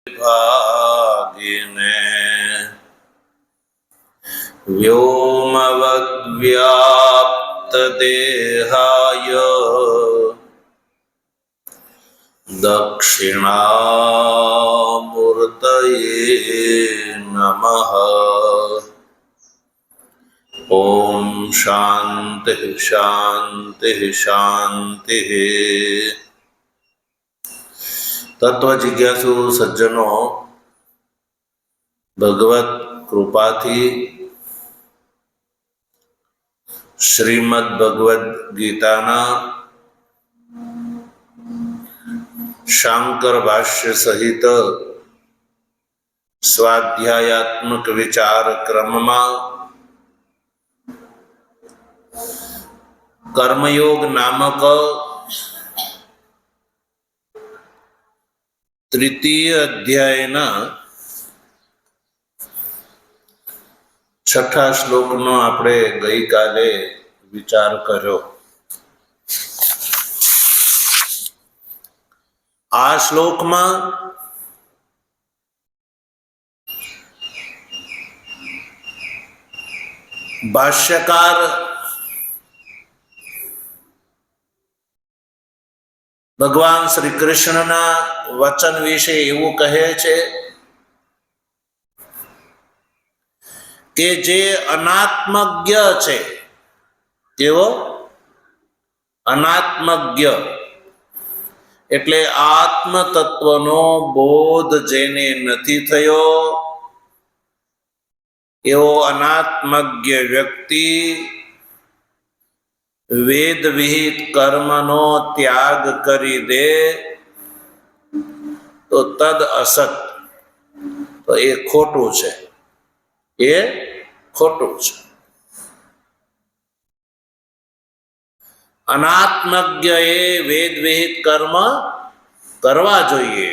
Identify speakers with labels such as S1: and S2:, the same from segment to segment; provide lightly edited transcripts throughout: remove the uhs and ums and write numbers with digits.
S1: भागिने व्योमवद्व्याप्तदेहाय दक्षिणामूर्तये नमः। ओम शांति शांति शांति। तत्व जिज्ञासु सज्जनों, भगवत कृपाथी श्रीमद् भगवद गीताना शांकर भाष्य सहित स्वाध्यायात्मक विचार क्रम में कर्मयोग नामक तृतीय अध्यायना छठा श्लोकनो आपणे गई काले विचार कर्यो। आ श्लोक में भाष्यकार भगवान श्री कृष्णना वचन विषे एवं कहे छे के जे अनात्मज्ञ छे, केवो अनात्मज्ञ एटले आत्म तत्वनो बोध जेने नथी थयो एवो अनात्मज्ञ व्यक्ति वेद विहित कर्मनो त्याग करी दे तो तद असत, तो ये खोटू छे, ये खोटू छे। अनात्मज्ञ ए वेद विहित कर्म करवा जोईए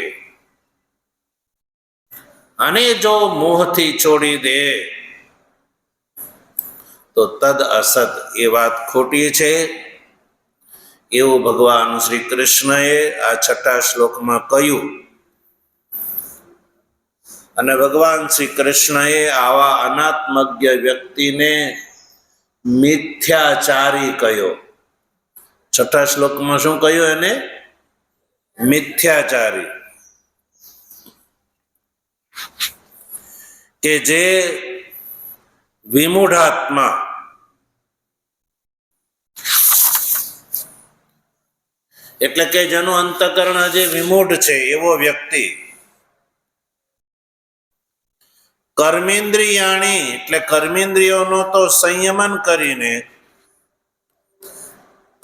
S1: अने जो मोहथी छोड़ी दे तो तद असत, ये बात खोटी छे। एवं भगवान श्री कृष्णए आ छठा श्लोक में कह्यु अने भगवान श्री कृष्णए आवा अनात्मज्ञ व्यक्ति ने मिथ्याचारी कह्यो। छठा श्लोक में शू कह्यु एने? मिथ्याचारी, के जे विमूढ़ात्मा एटले के जेनु अंतकरण जे विमूढ़ छे एवो व्यक्ति कर्मेन्द्रियाणी एटले कर्मेन्द्रियोनो तो संयमन करीने,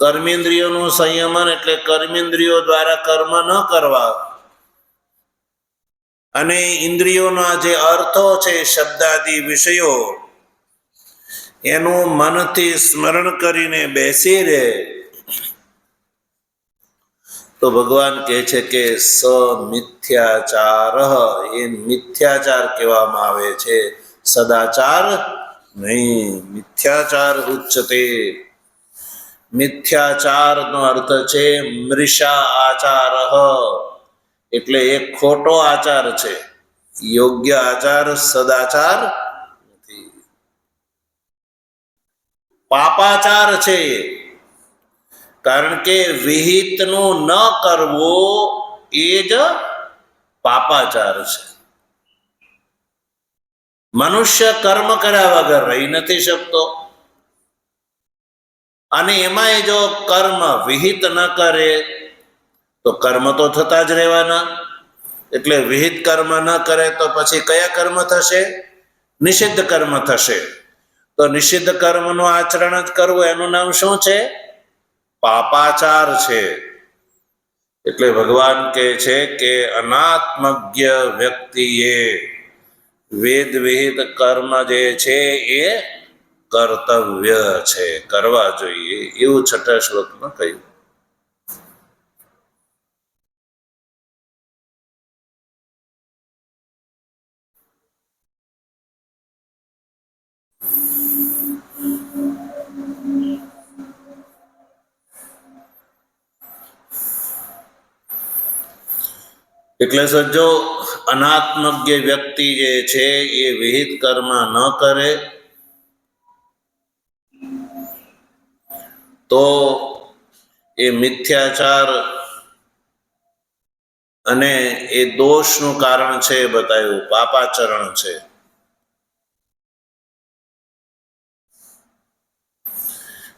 S1: कर्मेन्द्रियोनु संयमन एटले कर्मेन्द्रियो द्वारा कर्म न करवा अने इंद्रियोना जे अर्थो छे शब्दादि विषयो एनु मनथी स्मरण करीने बेसी रहे तो भगवान कहे छे के स मिथ्याचार, ये मिथ्याचार कहेवामां आवे छे, सदाचार नहीं, मिथ्याचार उच्यते। मिथ्याचार नो अर्थ छे मृषा आचार, एटले एक खोटो आचार छे, योग्य आचार सदाचार नथी। पापाचार छे, कारण के विहित नु न करवो ए ज पापाचार छे। मनुष्य कर्म कर्या वगर रही नथी शकतो अने एमांय जो कर्म विहित न करे तो कर्म तो थता ज रहेवाना। एटले विहित कर्म न करे तो पछी कया कर्म थशे? निषिद्ध कर्म थशे। तो निषिद्ध कर्मनुं आचरण ज करवुं एनुं नाम शुं छे? पापाचार छे। एटले भगवान कहे छे के अनात्मज्ञ व्यक्तिए वेद विहित कर्म जे छे ए कर्तव्य छे, करवा जोईए, एवुं छठा श्लोक में कह्युं। એટલે સજ્જો અનાત્મજ્ઞ વ્યક્તિ જે છે એ વિહિત કર્મ ન કરે તો એ મિથ્યાચાર અને એ દોષનું કારણ છે એ બતાવ્યું, પાપાચરણ છે.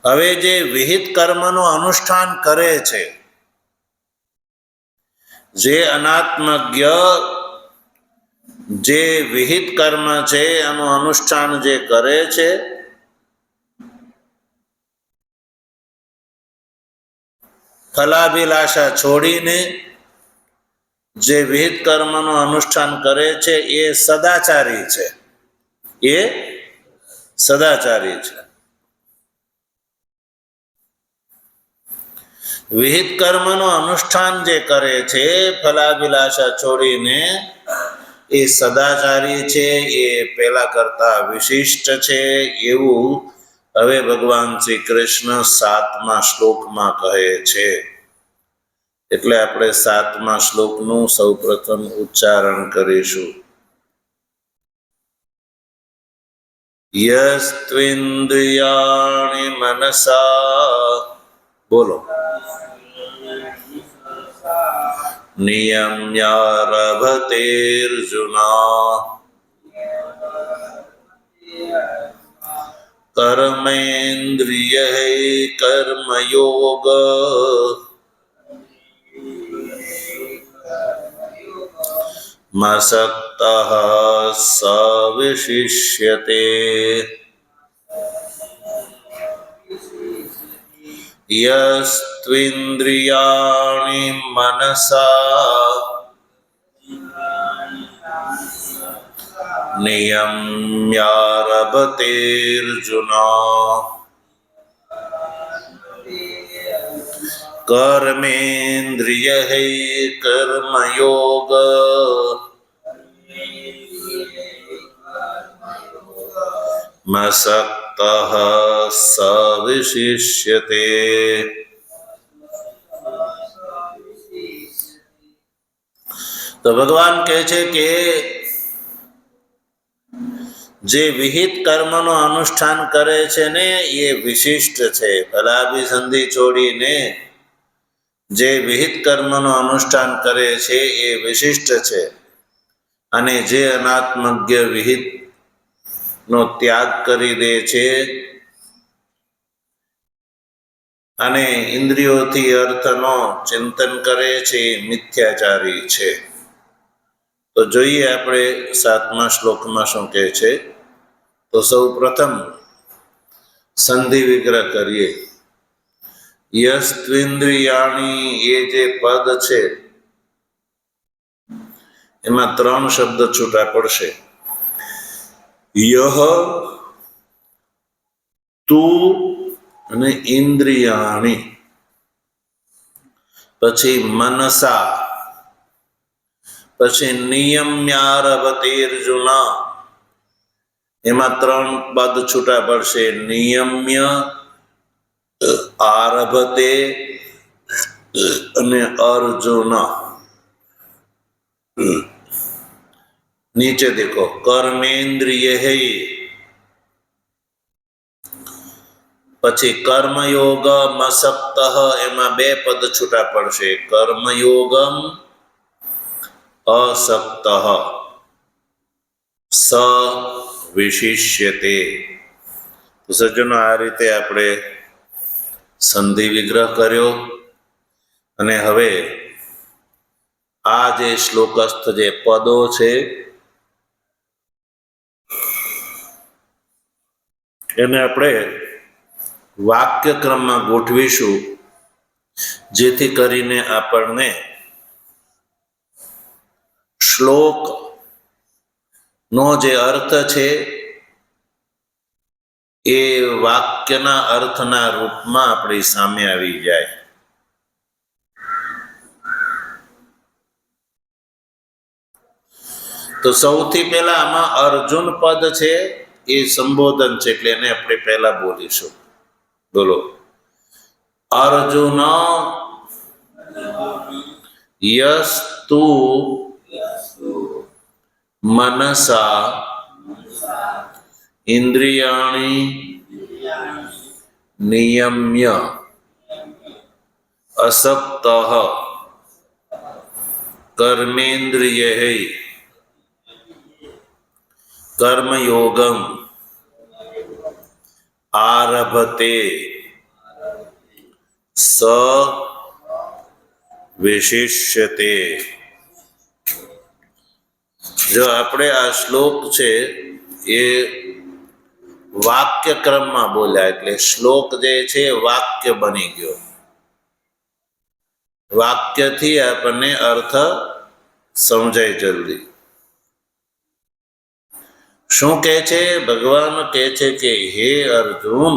S1: હવે જે વિહિત કર્મનું અનુષ્ઠાન કરે છે, જે અનાત્મજ્ઞ જે વિહિત કર્મ છે એનું અનુષ્ઠાન જે કરે છે, ફલાભિલાષા છોડીને જે વિહિત કર્મનું અનુષ્ઠાન કરે છે એ સદાચારી છે. એ સદાચારી છે. વિહિત કર્મનું અનુષ્ઠાન જે કરે છે ફલાભિલાષા છોડીને એ સદાચારી છે, એ પેલા કરતા વિશિષ્ટ છે એવું હવે ભગવાન શ્રી કૃષ્ણ 7મા શ્લોકમાં કહે છે. એટલે આપણે 7મા શ્લોકનું સૌપ્રથમ ઉચ્ચારણ કરીશું. યસ્ત્વિન્દ્રિયાણિ મનસા, બોલો, નિયમ્યારભતેર્જુના કર્મેન્દ્રિયૈ કર્મયોગ મસક્તઃ સવિશિષ્યતે. યસ્ત્વિન્દ્રિયાણિ મનસા નિયમ્યારભતેર્જુના કર્મેન્દ્રિયૈ કર્મયોગ મસક્તઃ સવિશિષ્યતે. તો ભગવાન કહે છે કે જે વિહિત કર્મનું અનુષ્ઠાન કરે છે ને એ વિશિષ્ટ છે. ફલાભિસંધિ છોડીને જે વિહિત કર્મનું અનુષ્ઠાન કરે છે એ વિશિષ્ટ છે. અને જે અનાત્મજ્ઞ વિહિત નો ત્યાગ કરી દે છે અને ઇન્દ્રિયોથી અર્થનો ચિંતન કરે છે એ મિથ્યાચારી છે. તો જોઈએ આપણે 7મા શ્લોકમાં શું કહે છે. તો સૌ પ્રથમ સંધિ વિગ્રહ કરીએ. યસ્ત્વિન્દ્રિયાણી એ જે પદ છે એમાં 3 શબ્દ છૂટા પડશે. યહ, તું અને ઇન્દ્રિયાણી. પછી મનસા, પછી નિયમ્યારભતેર્જુના, એમાં 3 પદ છૂટા પડશે. નિયમ્ય, આરભતે અને અર્જુન. નીચે દેખો, કર્મેન્દ્રિયૈ, પછી કર્મયોગ મસક્તઃ, એમાં 2 પદ છૂટા પડશે. કર્મયોગમ અસક્તઃ સ વિશિષ્યતે. તો સજ્જનો, આ રીતે આપણે સંધિ વિગ્રહ કર્યો. અને હવે આ જે શ્લોકસ્થ જે પદો છે એને આપણે વાક્યક્રમમાં ગોઠવીશું, જેથી કરીને આપણને શ્લોક નો જે અર્થ છે એ વાક્યના અર્થના રૂપમાં આપણી સામે આવી જાય. તો સૌથી પહેલા આમાં અર્જુન પદ છે એ સંબોધન છે, એટલે એને આપણે પહેલા બોલીશું. બોલો, અર્જુન યસ્તુ मनसा इंद्रियाणि नियम्य असक्तः कर्मेन्द्रियैः कर्मयोगम आरभते स विशिष्यते। जो આપણે આ શ્લોક છે એ વાક્ય ક્રમમાં બોલ્યા, એટલે શ્લોક જે છે વાક્ય બની ગયો. વાક્યથી આપણને અર્થ સમજાય જલ્દી. શું કહે છે? ભગવાન કહે છે કે હે અર્જુન,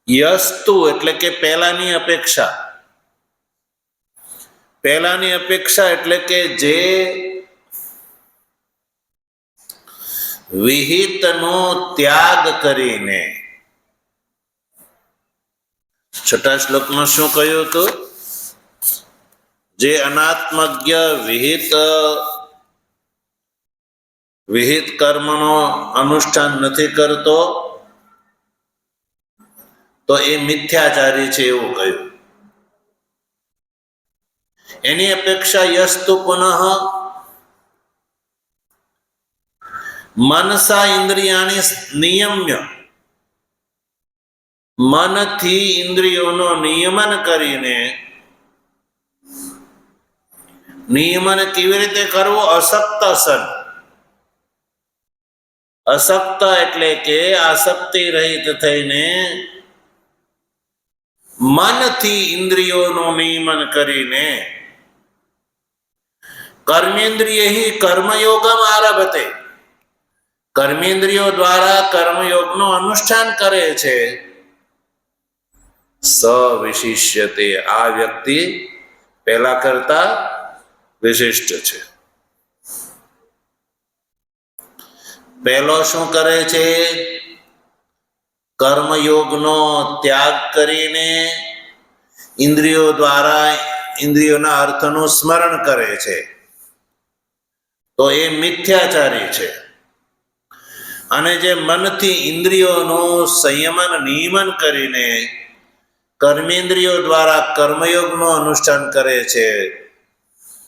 S1: યસ્તુ એટલે કે પહેલાની અપેક્ષા. પહેલાની અપેક્ષા એટલે કે જે વિહિતનો ત્યાગ કરીને. છઠ્ઠા શ્લોકમાં શું કહ્યું હતું? જે અનાત્મજ્ઞ વિહિત કર્મનો અનુષ્ઠાન નથી કરતો તો એ મિથ્યાચારી છે એવું કહ્યું. એની અપેક્ષા યસ્તુ પુનઃ મનસા ઇન્દ્રિયાણી નિયમ્ય, મનથી ઇન્દ્રિયોનો નિયમન કરીને. નિયમન કેવી રીતે કરવું? અસક્ત સન. અસક્ત એટલે કે આસક્તિ રહિત થઈને મનથી ઇન્દ્રિયોનું નિયમન કરીને કર્મેન્દ્રિય કર્મયોગમ આરભતે, કર્મેન્દ્રિયો દ્વારા કર્મયોગનું અનુષ્ઠાન કરે છે. સ વિશિષ્યતે, આ વ્યક્તિ પહેલા કરતા વિશિષ્ટ છે. પહેલો શું કરે છે? કર્મયોગનો ત્યાગ કરીને ઇન્દ્રિયો દ્વારા ઇન્દ્રિયોના અર્થનું સ્મરણ કરે છે, તો એ મિથ્યાચારી છે. અને જે મનથી ઇન્દ્રિયોનું સંયમન નિયમન કરીને કર્મેન્દ્રિયો દ્વારા કર્મયોગનું અનુષ્ઠાન કરે છે,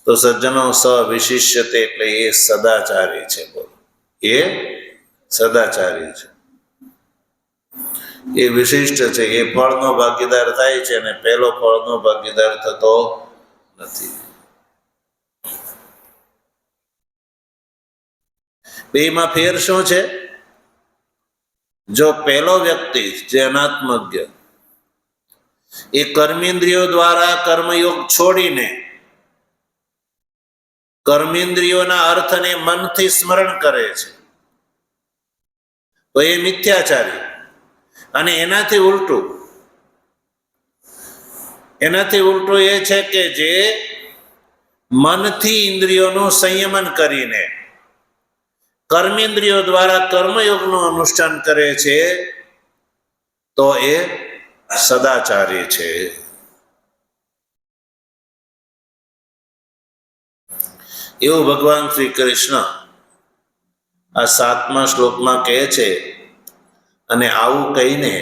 S1: તો સજ્જનો સ વિશિષ્યતે એટલે એ સદાચારી છે. બોલો, એ સદાચારી છે, એ વિશિષ્ટ છે. એ ફળનો ભાગીદાર થાય છે અને પહેલો ફળનો ભાગીદાર થતો નથી. બેમાં ફેર શું છે? જો પહેલો વ્યક્તિ જે અનાત્મજ્ઞ એ કર્મેન્દ્રિયો દ્વારા કર્મયોગ છોડીને કર્મેન્દ્રિયોના અર્થને મનથી સ્મરણ કરે છે, તો એ મિથ્યાચારી. અને એનાથી ઉલટું એ છે કે જે મનથી ઇન્દ્રિયોનું સંયમન કરીને કર્મેન્દ્રિયો દ્વારા કર્મયોગનું અનુષ્ઠાન કરે છે, તો એ સદાચારી છે. એવું ભગવાન શ્રી કૃષ્ણ આ 7મા શ્લોકમાં કહે છે. અને આવું કહીને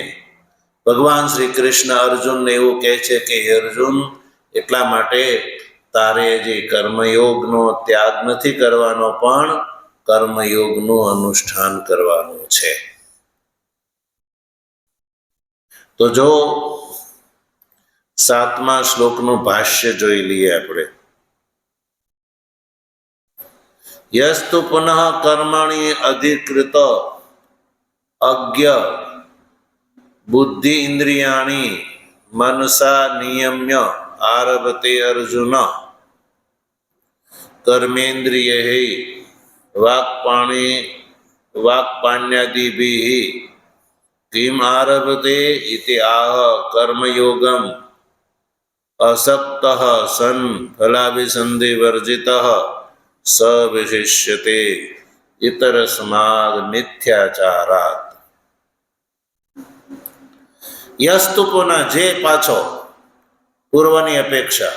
S1: ભગવાન શ્રી કૃષ્ણ અર્જુનને એવું કહે છે કે અર્જુન, એટલા માટે તારે જે કર્મયોગનો ત્યાગ નથી કરવાનો, પણ કર્મયોગનું અનુષ્ઠાન કરવાનું છે. તો જો 7મા શ્લોકનું ભાષ્ય જોઈ લઈએ આપણે. યસ્તુ પુનઃ કર્મણિ અધિકૃત અજ્ઞ બુદ્ધિ ઇન્દ્રિયાણી મનસા નિયમ્ય આરભતે અર્જુન કર્મેન્દ્રિયૈ વાક્પાણ્યાદિભિः કિમ આરભતે ઇતિ આહ કર્મયોગમ અસક્તઃ સન ફલાભિસંધિવર્જિતઃ સ વિશિષ્યતે ઇતરસ્માદ મિથ્યાચારાત. યસ્તુ પુનઃ જે પાછો પૂર્વની અપેક્ષા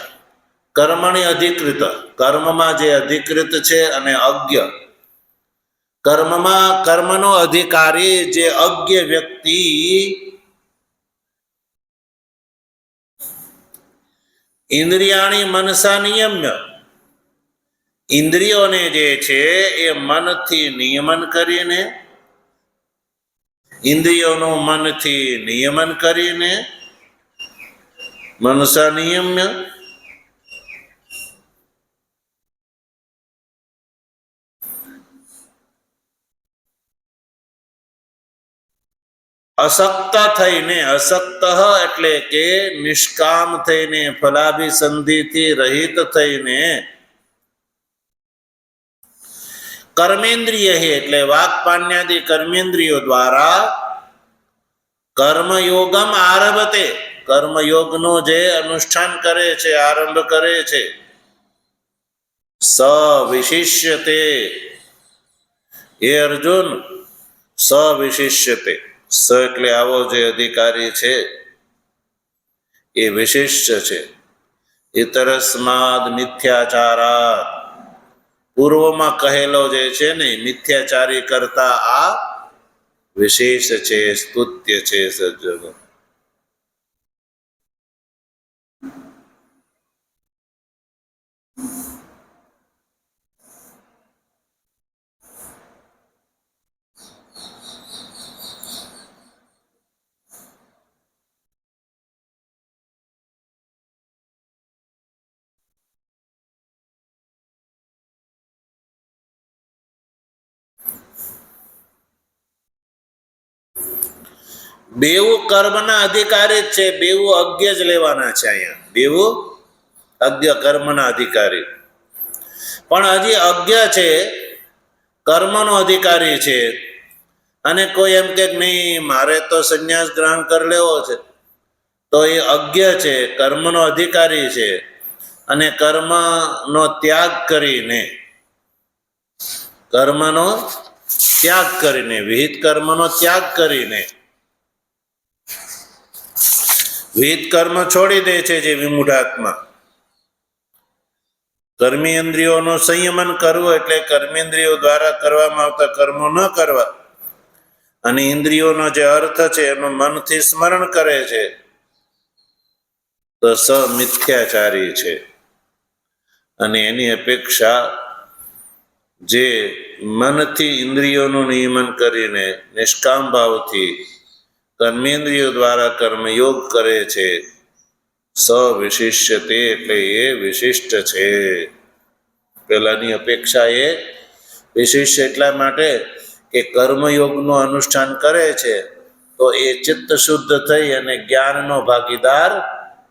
S1: કર્મણી અધિકૃત કર્મમાં જે અધિકૃત છે અને અજ્ઞ કર્મમાં કર્મનો અધિકારી જે અજ્ઞ વ્યક્તિ ઇન્દ્રિયાણી મનસા નિયમ્ય ઇન્દ્રિયોને જે છે એ મનથી નિયમન કરીને ઇન્દ્રિયોનું મનથી નિયમન કરીને મનસા નિયમ્ય અસક્ત થઈને અસક્ત એટલે કે નિષ્કામ થઈને ફલાભિસંધિથી રહિત થઈને કર્મેન્દ્રિય એટલે વાક્પાન્યાદિ કર્મેન્દ્રિયો દ્વારા કર્મયોગમ આરભતે કર્મયોગનો જે અનુષ્ઠાન કરે છે આરંભ કરે છે સવિશિષ્યતે એ અર્જુન સવિશિષ્યતે સ એટલે આવો જે અધિકારી છે એ વિશિષ્ટ છે ઇતરસ્માદ મિથ્યાચારાત પૂર્વમાં કહેલો જે છે ને મિથ્યાચારી કરતા આ વિશેષ છે સ્તુત્ય છે સજ્જનો બેવું કર્મના અધિકારી જ છે બેવું અજ્ઞ જ લેવાના છે અહીંયા બેવું અજ્ઞ કર્મના અધિકારી પણ હજી અજ્ઞ છે કર્મનો અધિકારી છે અને કોઈ એમ કે નહીં મારે તો સંન્યાસ ગ્રહણ કરી લેવો છે તો એ અજ્ઞ છે કર્મનો અધિકારી છે અને કર્મનો ત્યાગ કરીને વિહિત કર્મનો ત્યાગ કરીને વિહિત કર્મ છોડી દે છે જે વિમૂઢાત્મા કર્મેન્દ્રિયોનું સંયમન કરવું એટલે કર્મેન્દ્રિયો દ્વારા કરવામાં આવતા કર્મો ન કરવા અને ઇન્દ્રિયોનો જે અર્થ છે એનું મનથી સ્મરણ કરે છે તો સ મિથ્યાચારી છે અને એની અપેક્ષા જે મનથી ઇન્દ્રિયોનું નિયમન કરીને નિષ્કામ ભાવથી કર્મેન્દ્રિયો દ્વારા કર્મયોગ કરે છે સવિશિષ્યતે એટલે એ વિશિષ્ટ છે પેલાની અપેક્ષા એ વિશિષ્ટ એટલા માટે કે કર્મયોગનું અનુષ્ઠાન કરે છે તો એ ચિત્ત શુદ્ધ થઈ અને જ્ઞાનનો ભાગીદાર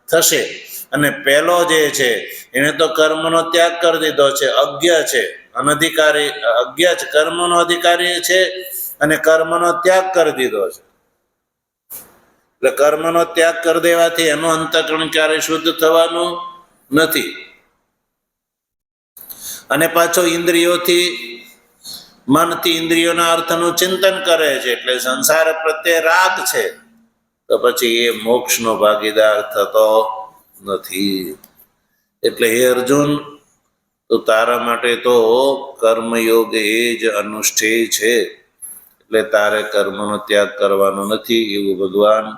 S1: થશે અને પેલો જે છે એને તો કર્મનો ત્યાગ કરી દીધો છે અજ્ઞ છે અનધિકારી અજ્ઞ છે કર્મનો અધિકારી છે અને કર્મનો ત્યાગ કરી દીધો છે એટલે કર્મનો ત્યાગ કરી દેવાથી એનું અંતઃકરણ ક્યારેય શુદ્ધ થવાનું નથી અને પાછો ઇન્દ્રિયોથી મનથી ઇન્દ્રિયોના અર્થનું ચિંતન કરે છે એટલે સંસાર પ્રત્યે રાગ છે તો પછી એ મોક્ષનો ભાગીદાર થતો નથી એટલે હે અર્જુન તો તારા માટે તો કર્મયોગ એ જ અનુષ્ઠેય છે એટલે તારે કર્મનો ત્યાગ કરવાનો નથી એવું ભગવાન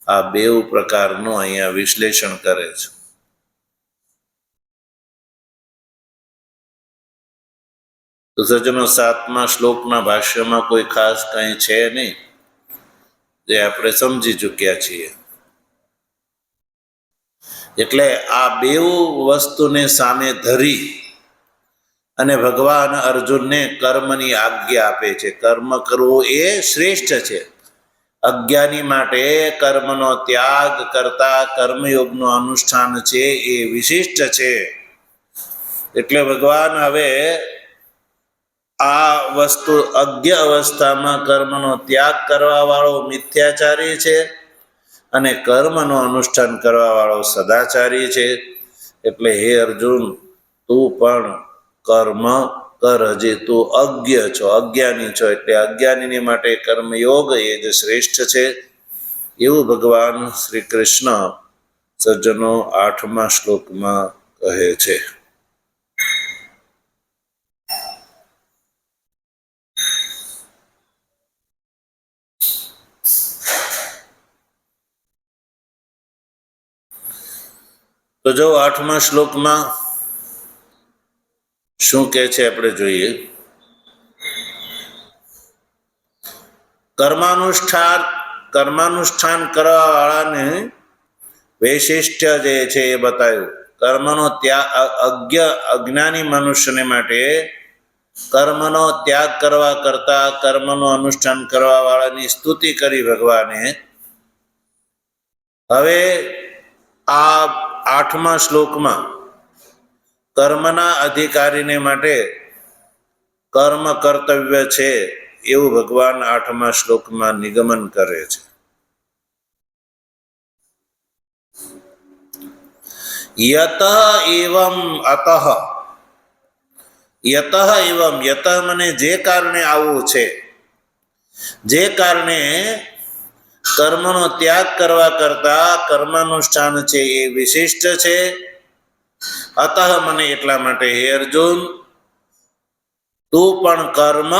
S1: આ બેઉ પ્રકારનું અહીંયા વિશ્લેષણ કરે છે તો સજ્જનો 7મા શ્લોકના ભાષ્યમાં કોઈ ખાસ કંઈ છે નહીં જે આપણે સમજી ચૂક્યા છીએ એટલે આ બેઉ વસ્તુને સામે ધરી અને ભગવાન અર્જુનને કર્મની આજ્ઞા આપે છે કર્મ કરવું એ શ્રેષ્ઠ છે અજ્ઞાની માટે કર્મનો ત્યાગ કરતા કર્મયોગનું અનુષ્ઠાન છે એ વિશિષ્ટ છે એટલે ભગવાન હવે આ વસ્તુ અજ્ઞ અવસ્થામાં કર્મનો ત્યાગ કરવા વાળો મિથ્યાચારી છે અને કર્મનું અનુષ્ઠાન કરવા વાળો સદાચારી છે એટલે હે અર્જુન તું પણ કર્મ કર હજી તું અજ્ઞ છો અજ્ઞાની છો એટલે અજ્ઞાનીની માટે કર્મયોગ એ જ શ્રેષ્ઠ છે એવું ભગવાન શ્રી કૃષ્ણ સજ્જનો 8મા શ્લોકમાં કહે છે. તો જો 8મા શ્લોકમાં શું કહે છે આપણે જોઈએ. કર્માનુષ્ઠાન કરવા વાળાને વૈશિષ્ટ્ય જે છે એ બતાવ્યું. કર્મનો ત્યાગ અજ્ઞાની મનુષ્યને માટે કર્મનો ત્યાગ કરવા કરતા કર્મનું અનુષ્ઠાન કરવા વાળાની સ્તુતિ કરી ભગવાને. હવે આ 8મા શ્લોકમાં કર્મના અધિકારીને માટે કર્મ કર્તવ્ય છે એવું ભગવાન 8મા શ્લોકમાં નિગમન કરે છે. યત એવમ અતઃ. યત એવમ, યત મને જે કારણે આવું છે, જે કારણે કર્મનો ત્યાગ કરવા કરતા કર્માનુષ્ઠાન છે એ વિશિષ્ટ છે. અતઃ મને એટલા માટે હે અર્જુન તું પણ કર્મ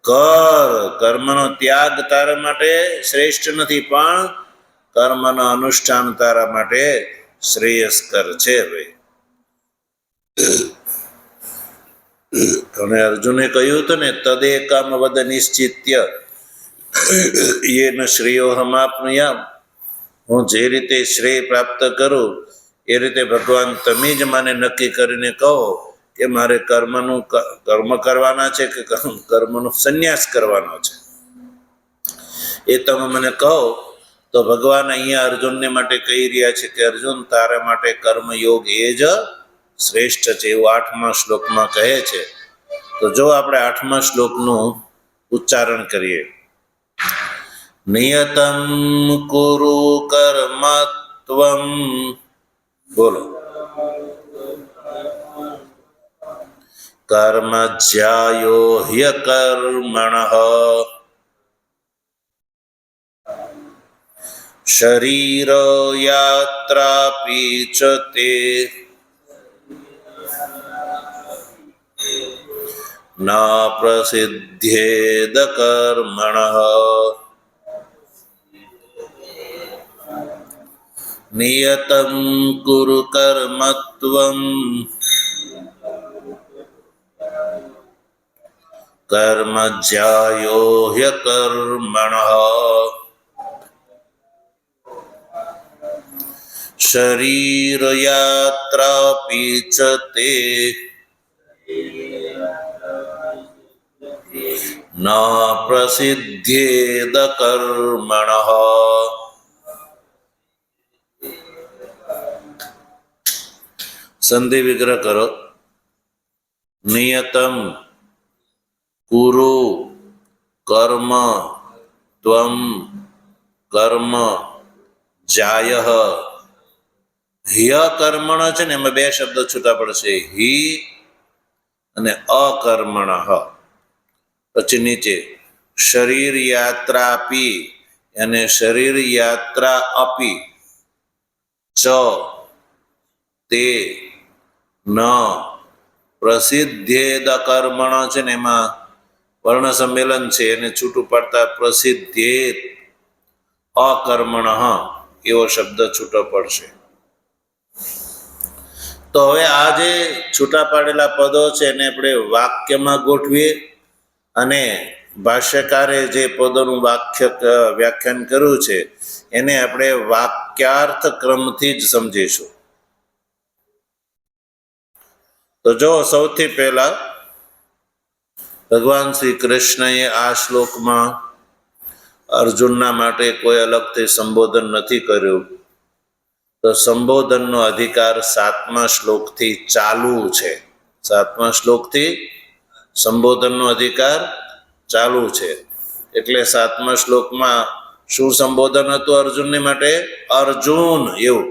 S1: કર. કર્મનો ત્યાગ તારા માટે શ્રેષ્ઠ નથી, પણ કર્મનો અનુષ્ઠાન તારા માટે શ્રેયસ્કર છે. ભાઈ, અને અર્જુને કહ્યું હતું ને, તદેકમ વદ નિશ્ચિત્ય યેન શ્રેયો હમાપ્નુયામ. હું જે રીતે શ્રેય પ્રાપ્ત કરું એ રીતે ભગવાન તમે જ મને નક્કી કરીને કહો કે મારે કર્મ કરવાના છે કે કર્મનો સંન્યાસ કરવાનો છે, એ તમે મને કહો. તો ભગવાન અહીંયા અર્જુનને માટે કહી રહ્યા છે કે અર્જુન તારા માટે કર્મયોગ એ જ શ્રેષ્ઠ છે, એવું 8મા શ્લોકમાં કહે છે. તો જો આપણે 8મા શ્લોકનું ઉચ્ચારણ કરીએ. નિયતમ કુરુ કર્મ ત્વમ. બોલો. કર્મ જ્યાયો હ્યકર્મણઃ શરીર યાત્રાપી ચ તે ન પ્રસિદ્ધ્યેદ કર્મણઃ. નિયતમ કુરુ કર્મ ત્વમ કર્મ જ્યાયો હ્યકર્મણઃ શરીર યાત્રાપી ચ તે ન પ્રસિદ્ધ્યેદ કર્મણઃ. સંધિ વિગ્રહ કરો. નિયતમ કુરુ કર્મ ત્વમ કર્મ જાયઃ. હ્ય કર્મણ છે ને, એમાં બે શબ્દ છૂટા પડશે, હિ અને અકર્મણ. પછી નીચે શરીર યાત્રા અપી અને શરીર યાત્રા અપી ચ તે ન પ્રસિદ્ધ્યેદ કર્મણ છે ને, એમાં વર્ણ સંમેલન છે, એને છૂટું પાડતા પ્રસિદ્ધ્યેદ અકર્મણ એવો શબ્દ છૂટો પડશે. તો હવે આ જે છૂટા પાડેલા પદો છે એને આપણે વાક્યમાં ગોઠવીએ અને ભાષ્યકારે જે પદોનું વ્યાખ્યાન કર્યું છે એને આપણે વાક્યાર્થ ક્રમથી જ સમજીશું. તો જો સૌથી પહેલા ભગવાન શ્રી કૃષ્ણએ આ શ્લોકમાં અર્જુનના માટે કોઈ અલગથી સંબોધન નથી કર્યું. તો સંબોધનનો અધિકાર 7મા શ્લોકથી ચાલુ છે. 7મા શ્લોકથી સંબોધનનો અધિકાર ચાલુ છે. એટલે 7મા શ્લોકમાં શું સંબોધન હતું અર્જુનને માટે? અર્જુન એવું.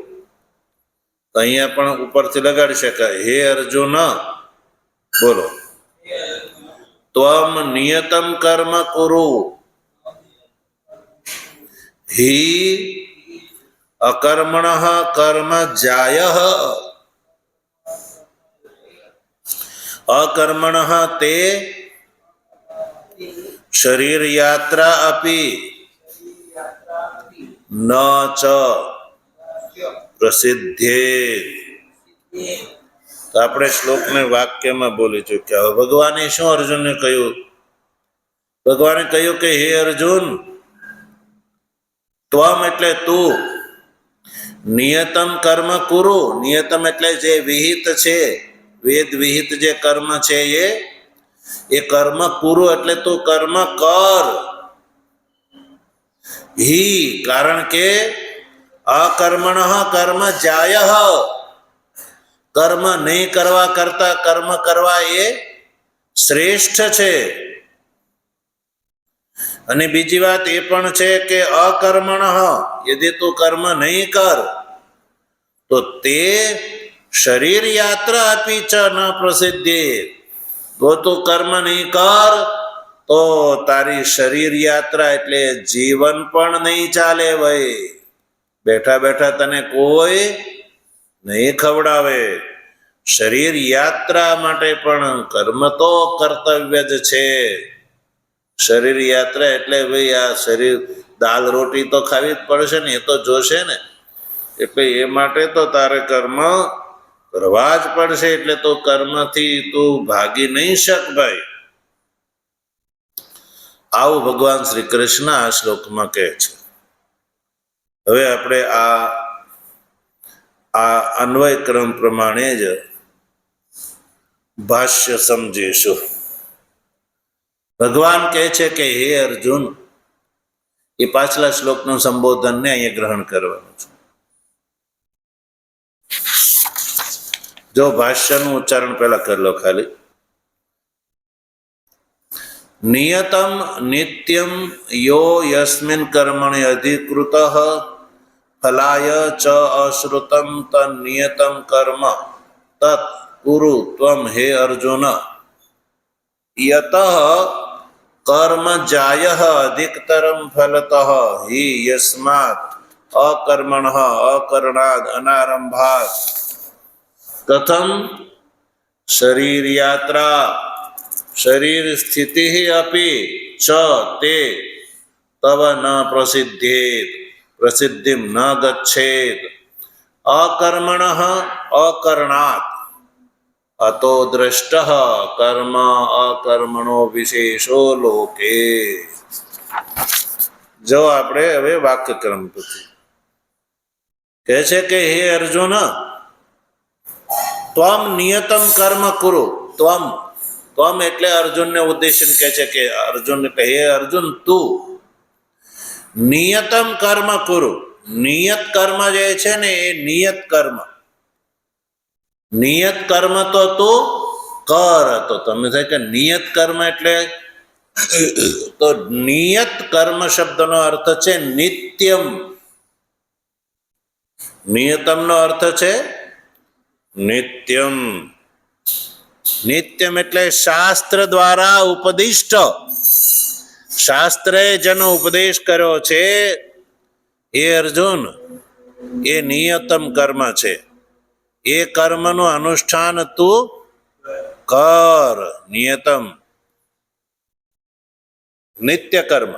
S1: તો અહીંયા પણ ઉપરથી લગાડી શકાય, હે અર્જુન. બોલો. ત્વમ નિયતમ કર્મ કુરુ. हि અકર્મણઃ કર્મ જાયઃ અકર્મણઃ તે શરીર યાત્રા અપી ન ચ પ્રસિદ્ધ્યેત. તો આપણે શ્લોકને વાક્યમાં બોલી ચૂક્યા. ભગવાને શું અર્જુનને કહ્યું? ભગવાને કહ્યું કે હે અર્જુન, ત્વમ એટલે તું નિયતમ કર્મ કુરુ. નિયતમ એટલે જે વિહિત છે, વેદ વિહિત જે કર્મ છે એ કર્મ કુરુ એટલે તું કર્મ કર. હિ કારણ કે અકર્મણઃ કર્મ જાયઃ કર્મ નહીં કરવા કરતા કર્મ કરવા એ શ્રેષ્ઠ છે. અને બીજી વાત એ પણ છે કે અકર્મણઃ યદિ તું કર્મ નહીં કર તો તે શરીર યાત્રા આપી ચ ન પ્રસિદ્ધિ. તો તું કર્મ નહીં કર તો તારી શરીર યાત્રા એટલે જીવન પણ નહીં ચાલે. ભાઈ બેઠા બેઠા તને કોઈ નહીં ખવડાવે. શરીર યાત્રા માટે પણ કર્મ તો કર્તવ્ય જ છે. શરીર યાત્રા એટલે ભાઈ આ શરીર દાલ રોટી તો ખાવી જ પડશે ને, એ તો જોશે ને. એટલે એ માટે તો તારે કર્મ કરવા જ પડશે. એટલે તો કર્મથી તું ભાગી નહીં શક ભાઈ. આવું ભગવાન શ્રી કૃષ્ણ આ શ્લોકમાં કહે છે. હવે આપણે આ અન્વય ક્રમ પ્રમાણે જ ભાષ્ય સમજીશું. ભગવાન કહે છે કે હે અર્જુન, એ પાછલા શ્લોકનું સંબોધનને અહીંયા ગ્રહણ કરવાનું છે. જો ભાષ્યનું ઉચ્ચારણ પહેલા કરી લો ખાલી. નિયતમ નિત્યમ યો યસ્મિન કર્મણિ અધિકૃતઃ ફલાય ચ અશ્રુતમ તન્નિયતમ કર્મ તત કુરુ ત્વમ હે અર્જુન. યતઃ કર્મ જાયઃ અધિકતરમ ફલતઃ હિ યસ્માત અકર્મણઃ અકરણાદ અનારંભાત કથમ શરીર યાત્રા શરીર સ્થિતિ અપી ચ તે તવ ન પ્રસિદ્ધેત પ્રસિદ્ધિમ ન ગચ્છેત અકર્મણઃ અકરણાત અતો દ્રષ્ટઃ કર્મ અકર્મણો વિશેષો લોકે. જો આપણે હવે વાક્યક્રમ પૂછીએ. કહે છે કે હે અર્જુન, ત્વમ નિયતમ કર્મ કુરુ. ત્વમ એટલે અર્જુનને ઉદ્દેશીને કહે છે કે અર્જુન એટલે હે અર્જુન, તું નિયતમ કર્મ કુરુ. નિયત કર્મ જે છે ને એ નિયત કર્મ, નિયત કર્મ તો તું કર. તો તમે થાય કે નિયત કર્મ એટલે તો નિયત કર્મ શબ્દનો અર્થ છે નિત્યમ. નિયતમનો અર્થ છે નિત્યમ. નિત્યમ એટલે શાસ્ત્ર દ્વારા ઉપદિષ્ટ. શાસ્ત્રે જેનો ઉપદેશ કર્યો છે એ અર્જુન એ નિયતમ કર્મ છે. એ કર્મનું અનુષ્ઠાન તું કર. નિયતમ નિત્ય કર્મ.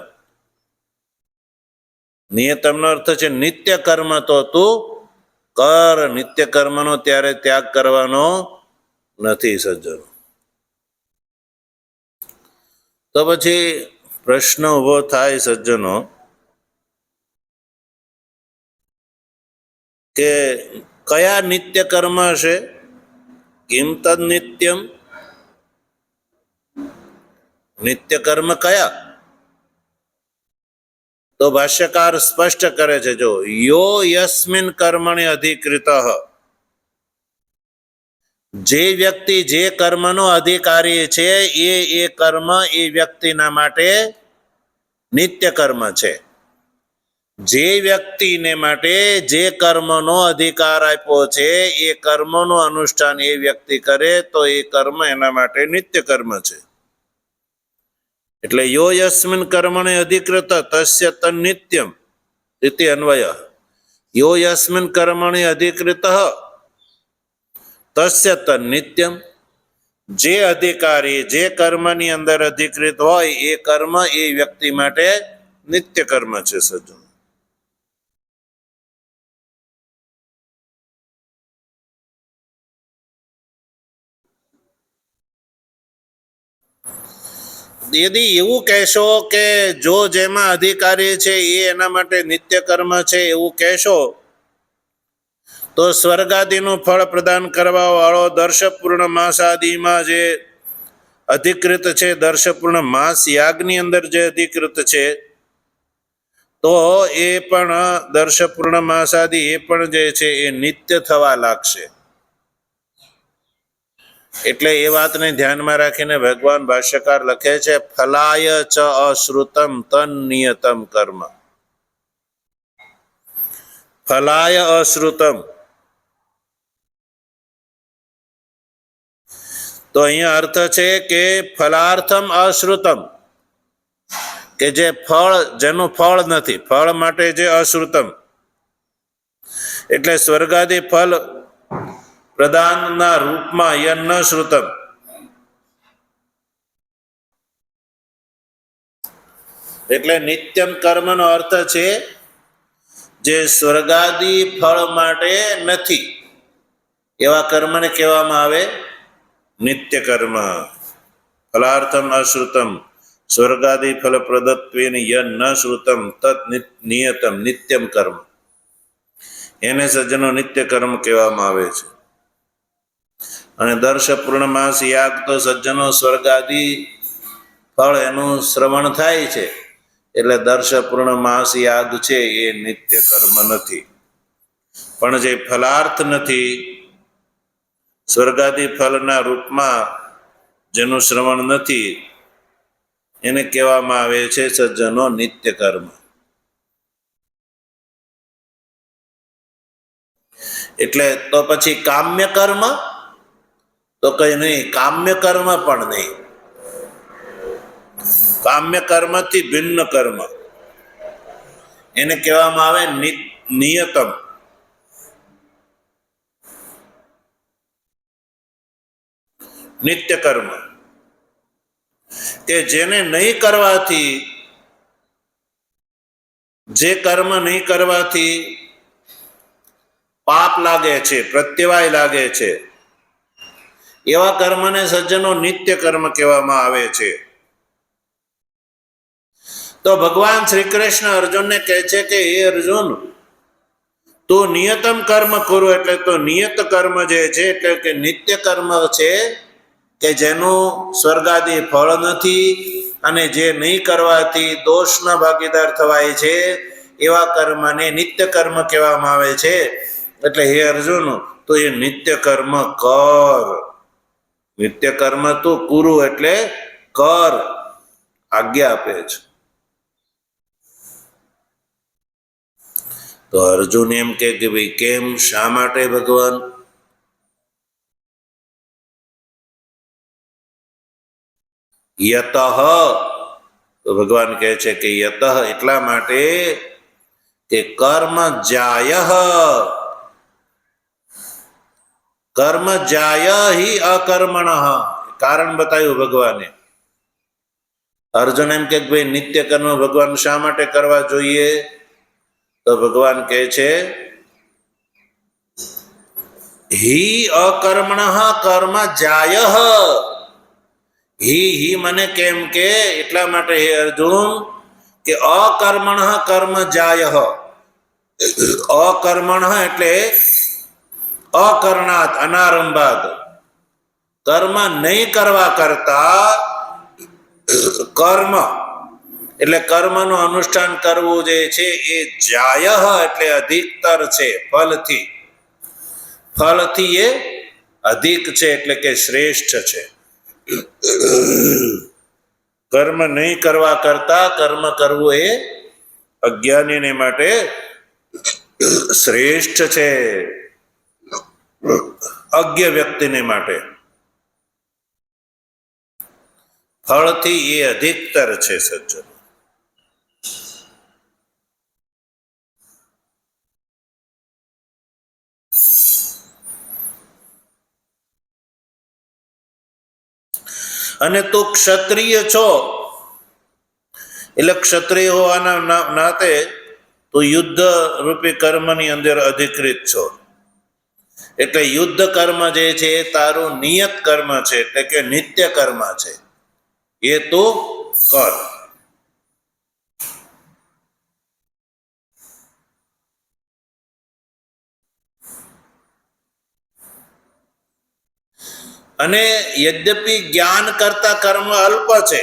S1: નિયતમનો અર્થ છે નિત્ય કર્મ તો તું કર. નિત્ય કર્મનો ત્યારે ત્યાગ કરવાનો નથી સજ્જનો. તો પછી પ્રશ્ન ઉભો થાય સજ્જનો કે કયા નિત્ય કર્મ હશે? કિમ તદ નિત્યમ? નિત્ય કર્મ કયા? તો ભાષ્યકાર સ્પષ્ટ કરે છે. જો યો યસ્મિન કર્મણિ અધિકૃતઃ, જે વ્યક્તિ જે કર્મનો અધિકારી છે એ કર્મ એ વ્યક્તિના માટે નિત્ય કર્મ છે. જે વ્યક્તિને માટે જે કર્મનો અધિકાર આપ્યો છે એ કર્મનું અનુષ્ઠાન એ વ્યક્તિ કરે તો એ કર્મ એના માટે નિત્ય કર્મ છે. એટલે યો યસ્મિન કર્મણે અધિકૃત તસ્ય તન્નિત્યમ. इति अन्वयः। यो यस्मिन् कर्मणि अधिकृतः तस्य तन्नित्यम्। जे अधिकारी जे કર્મની અંદર અધિકૃત હોય એ કર્મ એ વ્યક્તિ માટે નિત્ય કર્મ છે સજ્જનો. यदि એવું કહેશો કે જો જેમાં અધિકારી છે એ એના માટે નિત્ય કર્મ છે એવું કહેશો તો સ્વર્ગાદિનું ફળ પ્રદાન કરવા વાળો દર્શપૂર્ણ માસ આદિમાં જે અધિકૃત છે, દર્શપૂર્ણ માસ યાગની અંદર જે અધિકૃત છે તો એ પણ દર્શપૂર્ણ માસ આદિ એ પણ જે છે એ નિત્ય થવા લાગશે. એટલે એ વાતને ધ્યાનમાં રાખીને ભગવાન ભાષ્યકાર લખે છે ફલાય ચ અશ્રુતમ તન નિયતમ કર્મ. ફલાય અશ્રુતમ તો અહીંયા અર્થ છે કે ફલાર્થમ અશ્રુતમ, કે જે ફળ જેનું ફળ નથી, ફળ માટે જે અશ્રુતમ એટલે સ્વર્ગાદી ફળ પ્રદાનના રૂપમાં યન્ન શ્રુતમ. એટલે નિત્યમ કર્મનો અર્થ છે જે સ્વર્ગાદી ફળ માટે નથી એવા કર્મને કહેવામાં આવે નિત્ય કર્મ. ફલાર્થમ અશ્રુતમ સ્વર્ગાદી ફલ પ્રદત્વેન યન્ન શ્રુતમ તત નિયતમ નિત્યમ કર્મ, એને સજ્જનો નિત્ય કર્મ કહેવામાં આવે છે. અને દર્શ પૂર્ણમાસ યાગ તો સજ્જનો સ્વર્ગાદી ફળ એનું શ્રવણ થાય છે એટલે દર્શ પૂર્ણમાસ યાગ છે એ નિત્ય કર્મ નથી. પણ જે ફલાર્થ નથી, સ્વર્ગાદી ફળના રૂપમાં જેનું શ્રવણ નથી એને કહેવામાં આવે છે સજ્જનો નિત્ય કર્મ. એટલે તો પછી કામ્ય કર્મ તો કઈ નહીં, કામ્ય કર્મ પણ નહીં. કામ્ય કર્મથી ભિન્ન કર્મ એને કહેવામાં આવે નિયતમ. નિત્ય કર્મ કે જેને નહીં કરવાથી, જે કર્મ નહીં કરવાથી પાપ લાગે છે, પ્રત્યવાય લાગે છે, એવા કર્મને સજ્જનો નિત્ય કર્મ કહેવામાં આવે છે. તો ભગવાન શ્રી કૃષ્ણ અર્જુનને કહે છે કે હે અર્જુન, તું નિયતમ કર્મ કરો. એટલે તો નિયત કર્મ જે છે એટલે કે નિત્ય કર્મ છે કે જેનું સ્વર્ગાદી ફળ નથી અને જે નહીં કરવાથી દોષના ભાગીદાર થવાય છે એવા કર્મને નિત્ય કર્મ કહેવામાં આવે છે. એટલે હે અર્જુન, તો એ નિત્ય કર્મ કર. નિત્ય કર્મ તું કુરુ એટલે કર, આજ્ઞા આપે છે. તો અર્જુન એમ કે ભાઈ કેમ, શા માટે ભગવાન? યતઃ, તો ભગવાન કહે છે કે યતઃ એટલા માટે કે કર્મ જાય, કર્મ જાય હિ અકર્મણ. કારણ બતાવ્યું ભગવાને. અર્જુન એમ કે ભાઈ નિત્ય કર્મ ભગવાન શા માટે કરવા જોઈએ? તો ભગવાન કહે છે હિ અકર્મણ કર્મ જાય. હિ મને કેમ કે એટલા માટે હે અર્જુન કે અકર્મણ કર્મ જાય. અકર્મણ એટલે અકર્ણાત અનારંભાત, કર્મ નહીં કરવા કરતા કર્મ એટલે કર્મનું અનુષ્ઠાન કરવું જે છે એ જાય એટલે અધિકતર છે. ફલથી, ફલથી એ અધિક છે એટલે કે શ્રેષ્ઠ છે. કર્મ નહીં કરવા કરતા કર્મ કરવું એ અજ્ઞાનીને માટે શ્રેષ્ઠ છે, અજ્ઞ વ્યક્તિને માટે. ફળથી એ અધિકતર છે સજ્જન. અને તું ક્ષત્રિય છો એટલે ક્ષત્રિય હોવાના નાતે તું યુદ્ધ રૂપી કર્મની અંદર અધિકૃત છો. એટલે યુદ્ધ કર્મ જે છે એ તારું નિયત કર્મ છે, એટલે કે નિત્ય કર્મ છે, એ તું કર. અને યદ્યપિ જ્ઞાન કરતા કર્મ અલ્પ છે,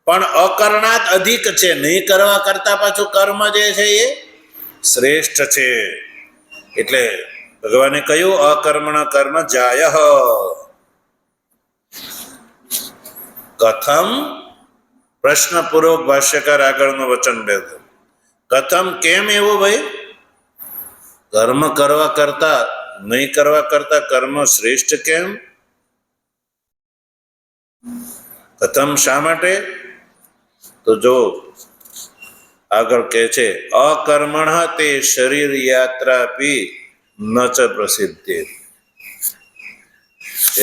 S1: પણ અકરણાત અધિક છે. નહીં કરવા કરતા પાછું કર્મ જે છે એ શ્રેષ્ઠ છે. એટલે ભગવાને કહ્યું અકર્મણ કર્મ જાય. કથમ પ્રશ્નપૂર્વક ભાષ્યકાર આગળનું વચન ભેદ. કથમ કેમ એવું ભાઈ? કર્મ કરવા કરતા નહીં કરવા કરતા કર્મ શ્રેષ્ઠ કેમ? કથમ શા માટે? તો જો આગળ કહે છે અકર્મણ તે શરીર યાત્રા પી ન ચ પ્રસિદ્ધિ.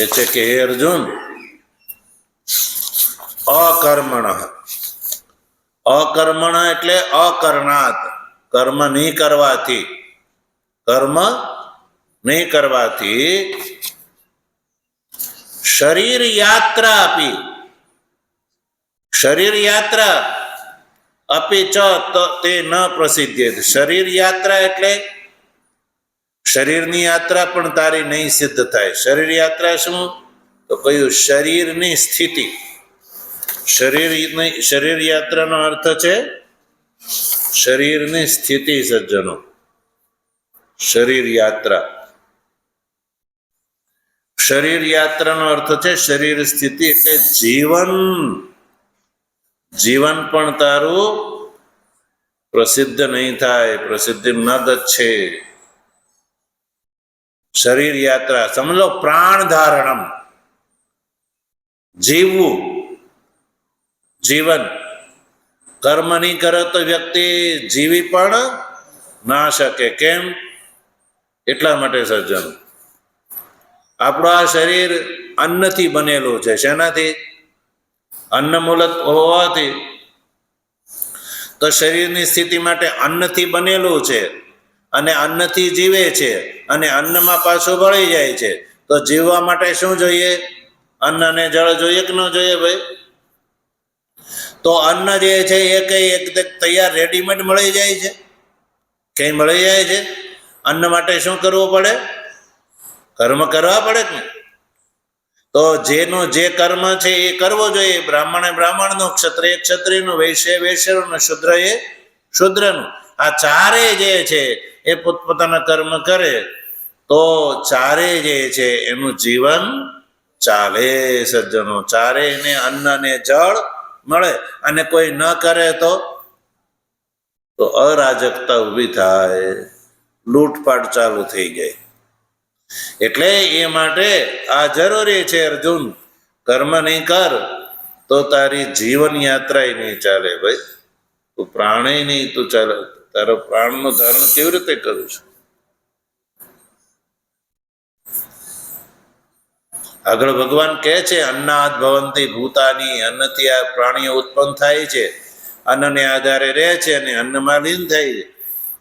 S1: એ છે કે હે અર્જુન, અકર્મણ એટલે અકરણાત, કર્મ નહીં કરવાથી, કર્મ નહીં કરવાથી શરીર યાત્રા આપી, શરીર યાત્રા અપી ચ તે ન પ્રસિદ્ધિ. શરીર યાત્રા એટલે શરીરની યાત્રા પણ તારી નહીં સિદ્ધ થાય. શરીર યાત્રા શું? તો કહ્યું શરીરની સ્થિતિ. શરીર યાત્રાનો અર્થ છે શરીરની સ્થિતિ. સજ્જનો, શરીર યાત્રા, શરીર યાત્રાનો અર્થ છે શરીર સ્થિતિ. એટલે જીવન પણ તારું પ્રસિદ્ધ નહીં થાય, પ્રસિદ્ધિ ન ગચ્છે. શરીર યાત્રા સમજો, પ્રાણ ધારણમ, જીવવું, જીવન. કર્મ નહીં કરે તો વ્યક્તિ જીવી પણ ના શકે. કેમ? એટલા માટે સજ્જન, આપણું આ શરીર અન્નથી બનેલું છે. શેનાથી? અન્ન મૂલક હોવાથી તો શરીરની સ્થિતિ માટે અન્નથી બનેલું છે, અને અન્નથી જીવે છે, અને અન્નમાં પાછું ભળી જાય છે. તો જીવવા માટે શું જોઈએ? અન્ન અને જળ જોઈએ કે ન જોઈએ ભાઈ? તો અન્ન જે છે એ કઈ એક તૈયાર રેડીમેડ મળી જાય છે? કઈ મળી જાય છે? અન્ન માટે શું કરવું પડે? કર્મ કરવા પડે ને. તો જેનો જે કર્મ છે એ કરવો જોઈએ. બ્રાહ્મણે બ્રાહ્મણનું, ક્ષત્રિય ક્ષત્રિયનું, વૈશ્ય વૈશ્યનું, શુદ્ર એ શુદ્રનું. આ ચારે જે છે એ પોતપોતાના કર્મ કરે તો ચારે જે છે એનું જીવન ચાલે. સજ્જનો, ચારે એને અન્ન અને જળ મળે. અને કોઈ ન કરે તો અરાજકતા ઊભી થાય, લૂંટફાટ ચાલુ થઈ જાય. એટલે એ માટે આ જરૂરી છે અર્જુન, કર્મ નહીં કર તો તારી જીવન યાત્રા નહીં ચાલે ભાઈ. તું પ્રાણે નહીં તું ચાલે. તારો પ્રાણનું ધારણ કેવી રીતે કરું છું? આગળ ભગવાન કહે છે અન્નાદ ભવંતી ભૂતાની, અન્નથી આ પ્રાણીઓ ઉત્પન્ન થાય છે, અન્નને આધારે રહે છે અને અન્નમાં લીન થાય છે.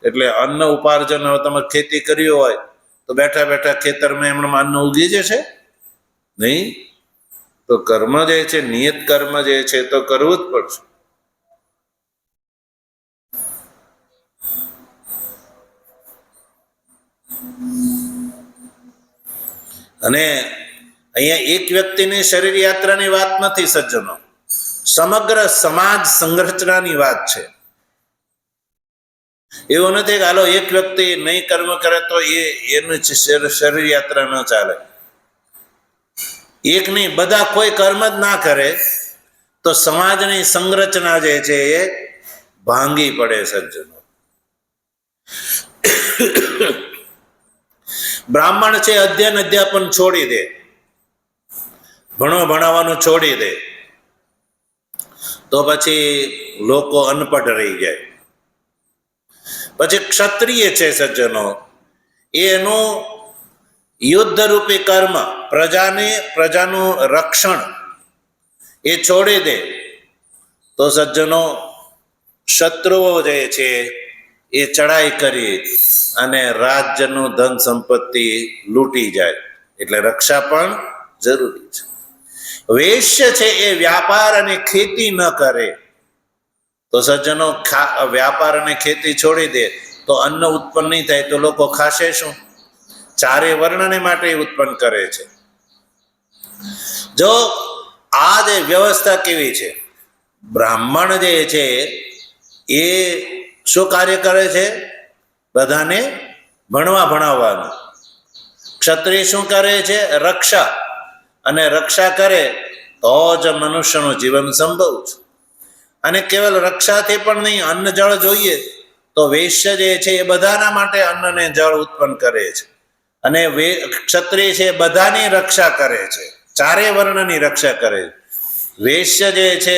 S1: એટલે અન્ન ઉપાર્જન, હવે તમે ખેતી કર્યું હોય તો બેઠા બેઠા ખેતરમાં એમણે અન્ન ઉગી જશે નહીં. તો કર્મ જે છે, નિયત કર્મ જે છે તો કરવું જ પડશે. અને અહીંયા એક વ્યક્તિની શરીર યાત્રાની વાત નથી સજ્જનો, સમગ્ર સમાજ સંરચનાની વાત છે. એવું નથી કે હાલો એક વ્યક્તિ નહીં કર્મ કરે તો એનું શરીર યાત્રા ન ચાલે. એક નહીં, બધા કોઈ કર્મ જ ના કરે તો સમાજની સંરચના જે છે એ ભાંગી પડે સજ્જનો. બ્રાહ્મણ છે અધ્યયન અધ્યાપન છોડી દે, ભણાવવાનું છોડી દે તો પછી લોકો અનપઢ રહી જાય. પછી ક્ષત્રિય છે સજ્જનો, એનું યુદ્ધ રૂપી કર્મ પ્રજાનું રક્ષણ એ છોડી દે તો સજ્જનો શત્રુઓ જે છે એ ચડાઈ કરી અને રાજ્યનું ધન સંપત્તિ લૂંટી જાય, એટલે રક્ષા પણ જરૂરી છે. વૈશ્ય છે એ વ્યાપાર અને ખેતી ન કરે તો સજ્જનો વ્યાપાર અને ખેતી છોડી દે તો અન્ન ઉત્પન્ન નહીં થાય તો લોકો ખાશે શું? ચારે વર્ણને માટે ઉત્પન્ન કરે છે. જો આ જે વ્યવસ્થા કેવી છે, બ્રાહ્મણ જે છે એ શું કાર્ય કરે છે? બધાને ભણાવવાનું. ક્ષત્રિય શું કરે છે? રક્ષા, અને રક્ષા કરે તો જ મનુષ્યનું જીવન સંભવ છે. અને કેવલ રક્ષાથી પણ નહીં, અન્ન જળ જોઈએ તો વૈશ્ય જે છે એ બધાના માટે અન્ન ને જળ ઉત્પન્ન કરે છે, અને ક્ષત્રિય છે બધાની રક્ષા કરે છે, ચારે વર્ણની રક્ષા કરે છે. વૈશ્ય જે છે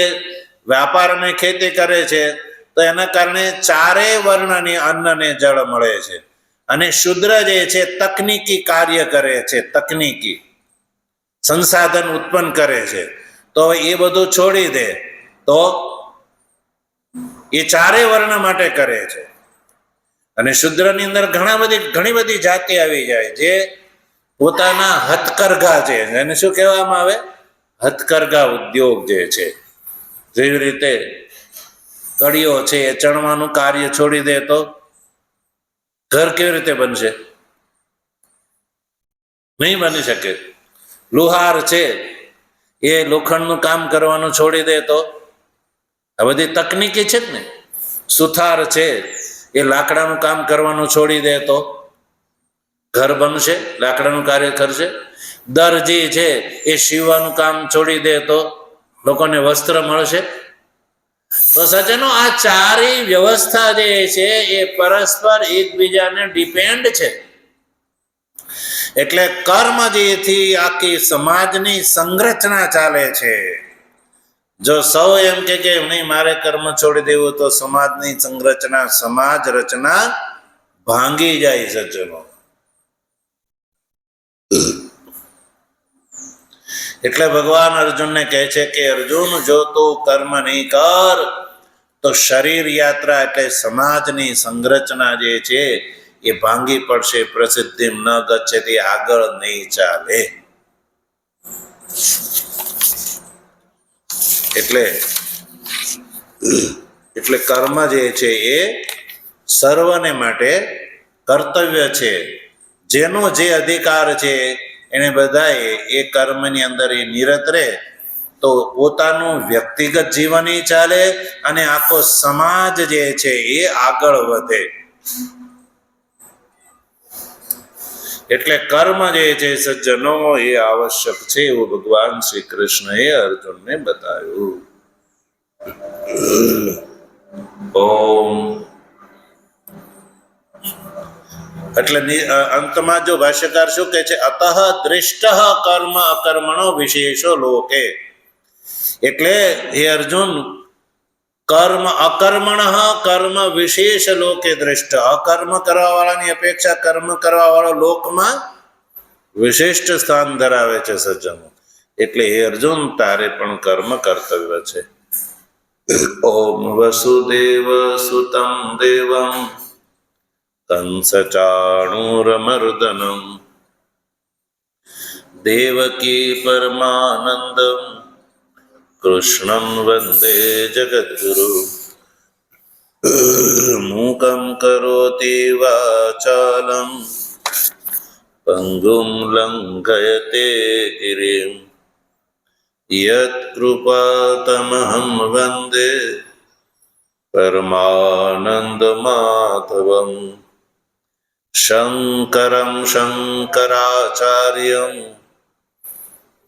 S1: વ્યાપાર અને ખેતી કરે છે તો એના કારણે ચારે વર્ણની અન્ન ને જળ મળે છે. અને શૂદ્ર જે છે તકનીકી કાર્ય કરે છે, તકનીકી સંસાધન ઉત્પન્ન કરે છે, તો એ બધું છોડી દે તો એ ચારે વર્ણ માટે કરે છે. અને શૂદ્રની અંદર ઘણી બધી જાતિ આવી જાય જે પોતાના હથકરઘા છે, એને શું કહેવામાં આવે? હથકરઘા ઉદ્યોગ જે છે, જેવી રીતે કડીઓ છે એ ચણવાનું કાર્ય છોડી દે તો ઘર કેવી રીતે બનશે? નહીં બની શકે. લુહાર છે એ લોખંડનું કામ કરવાનું છોડી દે તો આ બધી તકનીકી છે જ ને. સુથાર છે એ લાકડાનું કામ કરવાનું છોડી દે તો ઘર બનશે, લાકડાનું કાર્ય કરશે. દરજી છે એ સીવવાનું કામ છોડી દે તો લોકોને વસ્ત્ર મળશે. તો સજ્જનો આ ચારેય વ્યવસ્થા જે છે એ પરસ્પર એકબીજાને ડિપેન્ડ છે. એટલે કર્મ જેથી આખી સમાજની સંરચના ચાલે છે. જો સૌ એમ કે નહીં મારે કર્મ છોડી દેવું તો સમાજની સંરચના, સમાજ રચના ભાંગી જાય સજ્જનો. એટલે ભગવાન અર્જુનને કહે છે કે અર્જુન, જો તું કર્મ નહીં કર તો શરીર યાત્રા એટલે સમાજની સંરચના જે છે એ ભાંગી પડશે. પ્રસિદ્ધિમ ન ગચ્છતિ, આગળ નહીં ચાલે. એટલે કર્મ જે છે એ સર્વને માટે કર્તવ્ય છે. જેનો જે અધિકાર છે એને બધાએ એ કર્મની અંદર એ નિરત રહે તો પોતાનું વ્યક્તિગત જીવન ચાલે અને આખો સમાજ જે છે એ આગળ વધે. એટલે કર્મ જે છે સજ્જનો એ આવશ્યક છે એવું ભગવાન શ્રી કૃષ્ણએ અર્જુનને બતાવ્યું. ઓમ. એટલે અંતમાં જો ભાષ્યકાર શું કહે છે? અતઃ દૃષ્ટ કર્મ અકર્મણો વિશેષો લોકે. એટલે હે અર્જુન, કર્મ અકર્મણ કર્મ વિશેષ લોકે દૃષ્ટ. અકર્મ કરવા વાળાની અપેક્ષા કર્મ કરવા વાળો લોકમાં વિશિષ્ટ સ્થાન ધરાવે છે સજ્જનો. એટલે હે અર્જુન, તારે પણ કર્મ કર્તવ્ય છે. ઓમ વસુદેવ સુતમ દેવમ કંસ ચાણૂરમર્દનમ દેવકી પરમાનંદમ કૃષ્ણં વંદે જગદ્ગુરુ. મૂકં કરોતિ વાચાલં પંગું લંઘયતે ગિરિં યત્કૃપાતમહં વંદે પરમાનંદમાધવં. શંકરં શંકરાચાર્યં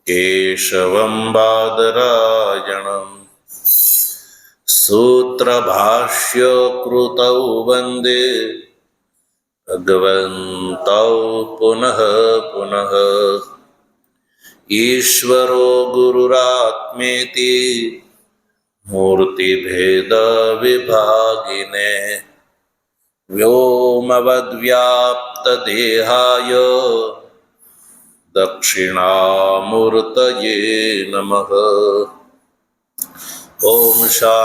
S1: કેશવં બાદરાયણં સૂત્રભાષ્ય કૃતૌ વંદે ભગવन्तૌ પુનઃ પુનઃ. ઈશ્વરો ગુરુરાત્મેતિ મૂર્તિભેદ વિભાગિને વ્યોમવદ્વ્યાપ્ત દેહાય દક્ષિણામૂર્તયે નમઃ. ઓમ શાંતિ.